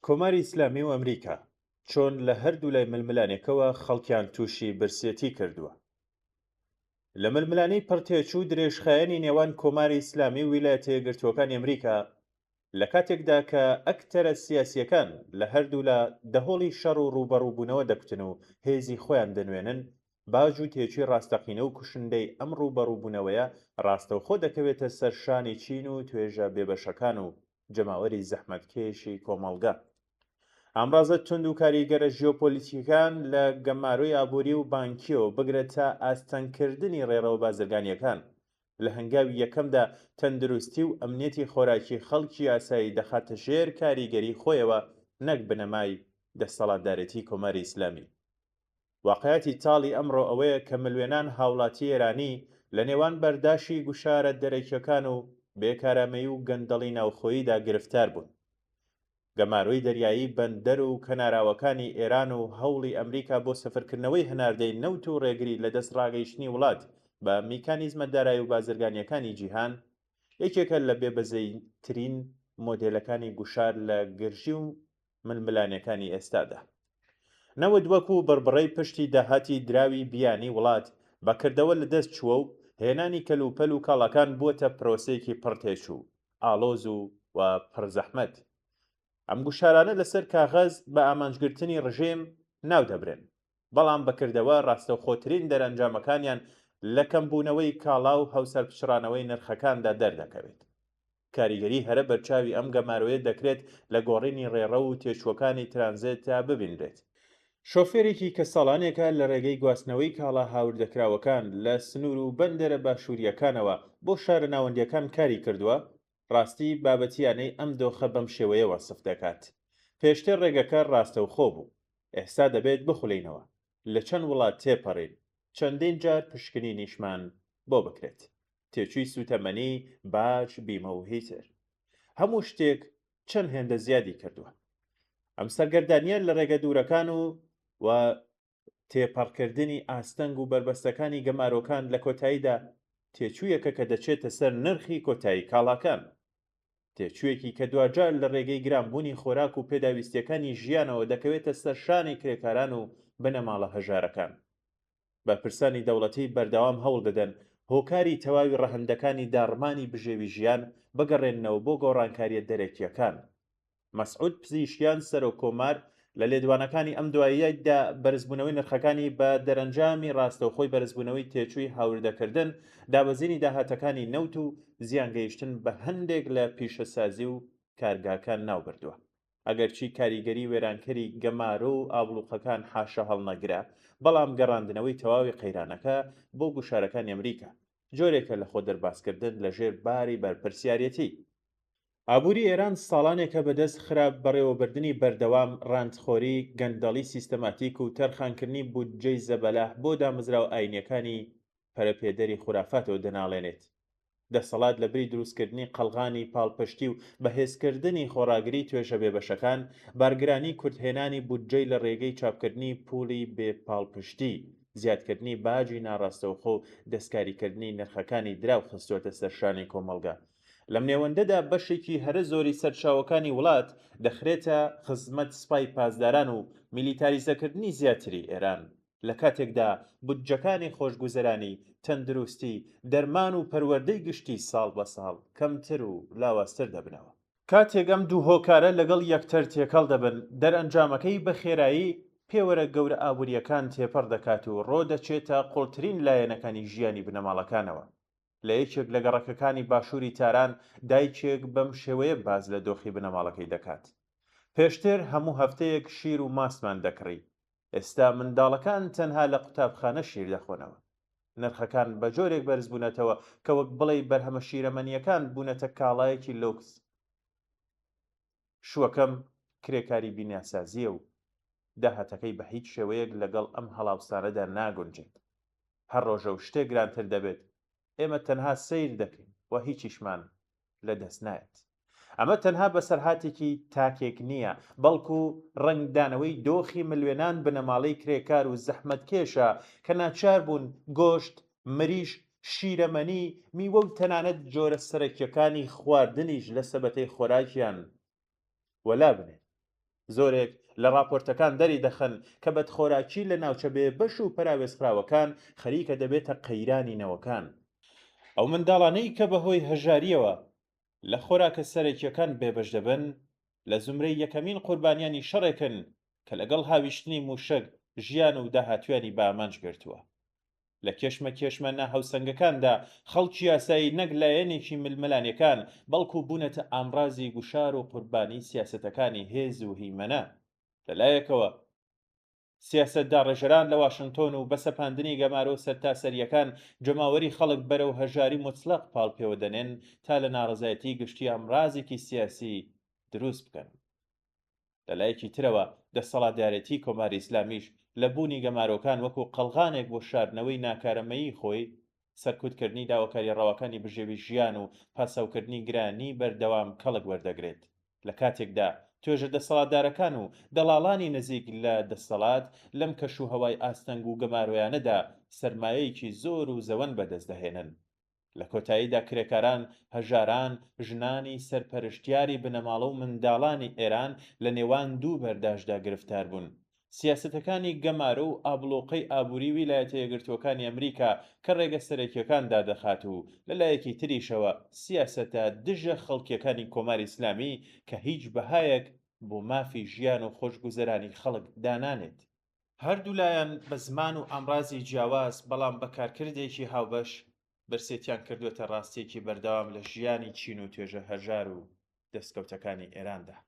کۆماری ئیسلامی و ئەمریکا چۆن لە هەردوو لای ململانێکەوە خەڵکیان تووشی برسێتی کردووە. لە ململانەی پڕتێچوو درێژخایەنی نێوان کۆماری ئیسلامی و ویلایەتە یەکگرتووەکانی ئەمریکا لە کاتێکدا کە ئەکتەرە سیاسیەکان لە هەردوو لە دەهۆڵی شەڕ و ڕوبەڕووبوونەوە دەکوتن و هێزی خۆیان دەنوێنن، باج و تێچووی ڕاستەقینە و کوشندەی ئەم ڕوبەڕووبوونەوەیە ڕاستەوخۆ دەکەوێتە سەر شانی چین و توێژە بێبەشەکان و جەماوەری زەحمەتکێشی کۆمەڵگە. ئامڕازە تند و کاریگەرە ژیۆپۆلیتیکان لە گەماروی ئابووری و بانکیەوە بگرێت تا ئاستەنکردنی ڕێڕەوە بازرگانیەکان لە هەنگاوی یەکەمدا تەندروستی و ئەمنیەتی خۆراکی خەڵکی ئاسایی دەخاتە ژێر کاریگەری خۆیەوە، نەک بنەمای دەسەڵاتدارەتی کۆماری ئیسلامی. واقعەتی تاڵی ئەمڕۆ ئەوەیە کە ملوێنان هاوڵاتی ئێرانی لە نێوان بەرداشی گوشارە دەرەکیەکان و بێکارامەیی و گەندەڵی ناوخۆییدا گرفتار بوون. گەماروی دەریایی بەندەر و کەناراوەکانی ئێران و هەوڵی ئەمریکا بۆ سەفرکردنەوەی هەناردەی نەوت و ڕێگری لە دەست ڕاگەیشتنی وڵات بە میکانیزمە دارایی و بازرگانیەکانی جیهان یەکێکە لە بێبەزەیترین مۆدێلەکانی گوشار لە گرژی و ململانەکانی ئێستادا. نەوەد وەکو بڕبڕەی پشتی داهاتی دراوی بیانی وڵات بەکردەوە لە دەست چووە و هێنانی کەلوپەل و کاڵەکان بووەتە پرۆسەیەکی پڕتێچوو، ئاڵۆز و پڕزەحمەت. ئەم گوشارانە لەسەر کاغەز بە ئامانجگرتنی ڕژێم ناو دەبرێن، بەڵام بەکردەوە ڕاستەوخۆترین دەرەنجامەکانیان لە کەمبوونەوەی کاڵا و هەوسەر پچڕانەوەی نرخەکاندا دەردەکەوێت. کاریگەری هەرە بەرچاوی ئەم گەماروەیە دەکرێت لە گۆڕینی ڕێڕە و تێچووەکانی ترانزیت تا ببینرێت. شۆفێرێکی کە ساڵانێکە لە ڕێگەی گواستنەوەی کاڵا هاوردەکراوەکان لە سنوور و بەندەرە باشووریەکانەوە بۆ شارە ناوەندیەکان کاری کردووە، ڕاستی بابەتیانەی ئەم دۆخە بەم شێوەیە وەسف دەکات. پێشتر ڕێگەکە ڕاستەوخۆ بوو، ئێستا دەبێت بخولینەوە، لە چەند وڵات تێپەڕین، چەندین جار پشکنی نیشمان بۆ بکرێت، تێچووی سوتەمەنی، باج، بیمە و هیتر. هەموو شتێک چەند هێندە زیادی کردووە. ئەم سەرگەردانیە لە ڕێگە دوورەکان و تێپەڕکردنی ئاستەنگ و بربەستەکانی گەمارۆکان لە کۆتاییدا تێچوویەکە کە دەچێتە سەر نرخی کۆتایی کاڵاکان، تێچوویەکی کە دوجار لە ڕێگەی گرانبوونی خۆراک و پێداویستیەکانی ژیانەوە دەکەوێتە سەر شانی کرێکاران و بنەماڵە هەژارەکان. بەرپرسانی دەوڵەتی بەردەوام هەوڵ دەدەن هۆکاری تەواوی ڕەهەندەکانی داڕمانی بژێوی ژیان بگەڕێننەوە بۆ گۆڕانکاریە دەرەکیەکان. مەسعود پزیشکیان سەرۆکۆمار لە لێدوانەکانی ئەم دواییەدا بەرزبوونەوەی نرخەکانی بە دەرەنجامی ڕاستەوخۆی بەرزبوونەوەی تێچووی هاوردەکردن، دابەزینی داهاتەکانی نەوت و زیانگەیشتن بە هەندێک لە پیشەسازی و کارگاکان ناوبردووە. ئەگەرچی کاریگەری وێرانکەری گەمارە و ئابڵوقەکان حاشە هەڵنەگرا، بەڵام گەڕاندنەوەی تەواوی قەیرانەکە بۆ گوشارەکانی ئەمریکا جۆرێکە لە خۆ دەرباسکردن لە ژێر باری بەرپرسیارەتی. ئابووری ئێران ساڵانێکە بەدەست خراپ بەڕێوەبردننی بەردەوام، ڕاندخۆری، گەندەڵی سیستەماتیک و تەرخانکردنی بودجەی زەبەلاح بۆ دامەزراو ئاینیەکانی پەرەپێدەری خوراافاتەوە دەناڵێنێت. دەسەڵات لە بری دروستکردنی قەڵغانی پاڵپشتی و بەهێزکردنی خۆراگری توێژە بێبەشەکان، بارگرانی کورتهێنانی بودجەی لە ڕێگەی چاپکردنی پوڵی بێپاڵپشتی، زیادکردنی باجی ناڕاستەوخۆ و دەستکاریکردنی نرخەکانی دراو خستووەتە سەرشانی کۆمەڵگە. لەم نێوەندەدا بەشێکی هەرە زۆری سەرچاوەکانی وڵات دەخرێتە خزمەت سپای پاسداران و میلیتاریزەکردنی زیاتری ئێران، لە کاتێکدا بودجەکانی خۆشگوزەرانی، تەندروستی، دەرمان و پەروەردەی گشتی ساڵ بە ساڵ کەمتر و لاوازتر دەبنەوە. کاتێک ئەم دوو هۆکارە لەگەڵ یەکتر تێکەڵ دەبن، دەرئەنجامەکەی بە خێرایی پێوەرە گەورە ئابوووریەکان تێپەڕ دەکات و ڕۆ دەچێتە قوڵترین لایەنەکانی ژیانی بنەماڵەکانەوە. لە یەکێک لە گەڕەکەکانی باشووری تاران دایکێک بەم شێوەیە باز لە دۆخی بنەماڵەکەی دەکات. پێشتر هەموو هەفتەیەک شیر و ماسمان دەکڕی، ئێستا منداڵەکان تەنها لە قوتابخانە شیر دەخۆنەوە. نرخەکان بە جۆرێک بەرز بوونەتەوە کە وەک بڵێ بەرهەمە شیرەمەنیەکان بوونەتە کاڵایەکی لۆکس. شووەکەم کرێکاری بیناسازیە و داهاتەکەی بە هیچ شێوەیەک لەگەڵ ئەم هەڵاوستانەدا ناگونجێت. هەر ڕۆژە و شتێک گرانتر دەبێت، ئێمە تەنها سەیر دەکەین و هیچیشمان لە دەست نایەت. ئەمە تەنها بەسەرهاتێکی تاکێک نییە، بەڵکو ڕنگدانەوەی دۆخی ملوێنان بنەماڵەی کرێکار و زەحمەتکێشە کە ناچار بوون گۆشت، مریش، شیرەمەنی، میوە و تەنانەت جۆرە سەرەکیەکانی خواردنیش لە سەبەتەی خۆراکیان وەلا بنێن. زۆرێک لە راپۆرتەکان دەری دەخەن کە بەدخۆراکی لە ناوچە بێبەش و پراوێزراوەکان خەریکە دەبێتە قەیرانی نەوەکان. ئەو منداڵانەی کە بەهۆی هەژاریەوە لە خۆراکە سەرەکیەکان بێبەش دەبن لە زمرەی یەکەمین قوربانیانی شەڕێکن کە لەگەڵ هاویشتنی موشک ژیان و داهاتوێنی بە ئامانج گرتووە. لە کێشمە ناهەوسەنگەکاندا خەڵکی یاسایی نەک لایەنێکی ململانیەکان بەڵکو بوونەتە ئامڕازی گوشار و قوربانی سیاسەتەکانی هێز و هیمەنە. لەلایەکەوە سیاسەتدا ڕێژەران لە واشنتۆن و بەسەپاندنی گەمارە و سەرتاسەریەکان جەماوەری خەڵک بەرەو هەژاری مطلق پاڵپێوە دەنێن تا لە ناڕەزایەتی گشتی ئەمڕازێکی سیاسی دروست بکەن. لەلایەکی ترەوە دەسەڵاتدارێتی کۆماری ئیسلامیش لە بوونی گەمارۆکان وەکو قەڵغانێک بۆ شاردنەوەی ناکارەمەیی خۆی سەرکوتکردنی داواکاری ڕەوەکانی بژێوی ژیان و پاسەوکردنی گرانی بەردەوام کەڵک وەردەگرێت. لە کاتێکدا توێژە دەسەڵاتدارەکان و دەڵاڵانی نزیک لە دەسەڵات لەم کەشوهەوای ئاستەنگ و گەمارۆیانەدا سەرمایەیەکی زۆر و زەوەن بەدەست دەهێنن. لە کۆتاییدا کرێکاران هەژاران ژنانی سەرپەرشتیاری بنەماڵە و منداڵانی ئێران لە نێوان دوو بەرداشدا گرفتار بوون. سیاسەتەکانی گەمارە و ئابڵۆقەی ئابووری ویلایەتە یەکگرتووەکانی ئەمریکا کە ڕێگە سەرەکیەکان دادەخات و لەلایەکی تریشەوە سیاسەتە دژە خەڵکیەکانی کۆماری ئیسلامی کە هیچ بەهایەک بۆ مافی ژیان و خۆشگوزەرانی خەڵک دانانێت. هەردوو لایەن بە زمان و ئەمڕازی جیاواز بەڵام بەکارکردێکی هاوبەش برسێتیان کردوێتە ڕاستیەکی بەردەوام لە ژیانی چین و توێژە هەژار و دەستکەوتەکانی ئێراندا.